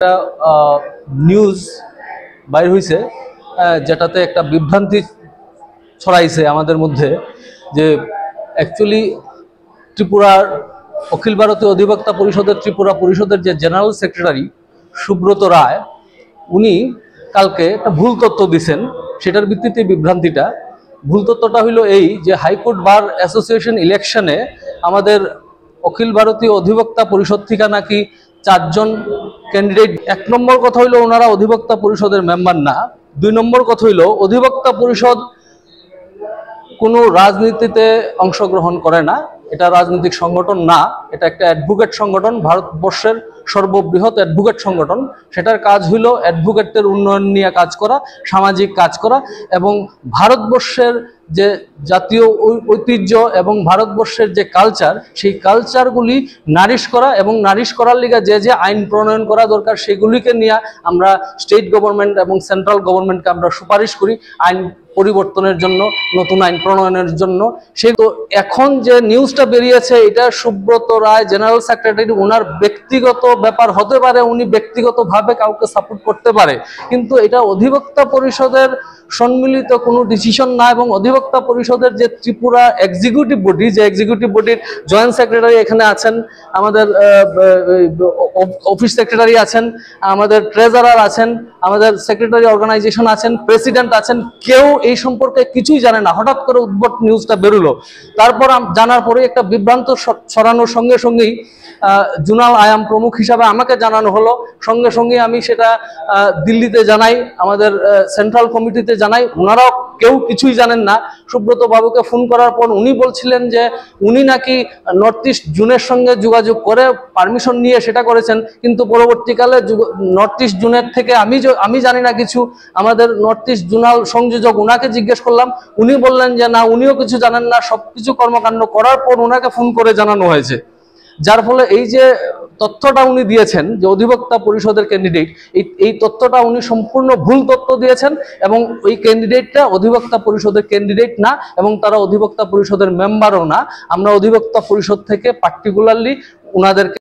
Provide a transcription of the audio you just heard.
একটা নিউজ বাইর হয়েছে, যেটাতে একটা বিভ্রান্তি ছড়াইছে আমাদের মধ্যে যে অ্যাকচুয়ালি ত্রিপুরার অখিল ভারতীয় অধিবক্তা পরিষদের ত্রিপুরা পরিষদের যে জেনারেল সেক্রেটারি সুব্রত রায়, উনি কালকে একটা ভুল তথ্য দিছেন। সেটার ভিত্তিতে বিভ্রান্তিটা, ভুল তথ্যটা হইল এই যে হাইকোর্ট বার অ্যাসোসিয়েশন ইলেকশনে আমাদের অখিল ভারতীয় অধিবক্তা পরিষদ থেকে নাকি 4 জন ক্যান্ডিডেট। 1 নম্বর কথা হইলো ওনারা অধিবক্তা পরিষদের মেম্বার না। 2 নম্বর কথা হইলো অধিবক্তা পরিষদ কোনো রাজনীতিতে অংশগ্রহণ করে না, এটা রাজনৈতিক সংগঠন না, এটা একটা অ্যাডভোকেট সংগঠন, ভারতবর্ষের সর্ববৃহৎ অ্যাডভোকেট সংগঠন। সেটার কাজ হইল অ্যাডভোকেটদের উন্নয়ন নিয়ে কাজ করা, সামাজিক কাজ করা এবং ভারতবর্ষের যে জাতীয় ঐতিহ্য এবং ভারতবর্ষের যে কালচার, সেই কালচারগুলি নারিশ করা এবং নারিশ করার লিগে যে যে আইন প্রণয়ন করা দরকার সেগুলিকে নিয়ে আমরা স্টেট গভর্নমেন্ট এবং সেন্ট্রাল গভর্নমেন্টকে আমরা সুপারিশ করি আইন পরিবর্তনের জন্য, নতুন আইন প্রণয়নের জন্য। সেই তো এখন যে নিউজটা বেরিয়েছে, এটা সুব্রত রায় জেনারেল সেক্রেটারি, ওনার ব্যক্তিগত ব্যাপার হতে পারে, উনি ব্যক্তিগতভাবে কাউকে সাপোর্ট করতে পারে, কিন্তু এটা অধিবক্তা পরিষদের সম্মিলিত কোনো ডিসিশন না। এবং অধিবক্তা পরিষদের যে ত্রিপুরা এক্সিকিউটিভ বডি, যে এক্সিকিউটিভ বডির জয়েন্ট সেক্রেটারি এখানে আছেন, আমাদের অফিস সেক্রেটারি আছেন, আমাদের ট্রেজারার আছেন, আমাদের সেক্রেটারি অর্গানাইজেশন আছেন, প্রেসিডেন্ট আছেন, কেউ এই সম্পর্কে কিছুই জানে না। হঠাৎ করে উদ্ভট নিউজটা বেরোলো, তারপর জানার পরে একটা বিভ্রান্ত ছড়ানোর সঙ্গে সঙ্গেই জুনাল আয়াম প্রমুখ হিসাবে আমাকে জানানো হলো। সঙ্গে সঙ্গে আমি সেটা দিল্লিতে জানাই, আমাদের সেন্ট্রাল কমিটিতে জানাই, ওনারাও কেউ কিছুই জানেন না। সুব্রত বাবুকে ফোন করার পর উনি বলছিলেন যে উনি নাকি নর্থ ইস্ট জোনের সঙ্গে যোগাযোগ করে পারমিশন নিয়ে সেটা করেছেন, কিন্তু পরবর্তীকালে নর্থ ইস্ট জোনের থেকে আমি জানি না কিছু। আমাদের নর্থ ইস্ট জোনাল সংযোজক, ওনাকে জিজ্ঞেস করলাম, উনি বললেন যে না, উনিও কিছু জানেন না, সবকিছু কর্মকাণ্ড করার পর ওনাকে ফোন করে জানানো হয়েছে। যার ফলে এই যে তথ্যটা উনি দিয়েছেন যে অধিবক্তা পরিষদের ক্যান্ডিডেট, এই তথ্যটা উনি সম্পূর্ণ ভুল তথ্য দিয়েছেন এবং ওই ক্যান্ডিডেটটা অধিবক্তা পরিষদের ক্যান্ডিডেট না এবং তারা অধিবক্তা পরিষদের মেম্বারও না। আমরা অধিবক্তা পরিষদ থেকে পার্টিকুলারলি ওনাদেরকে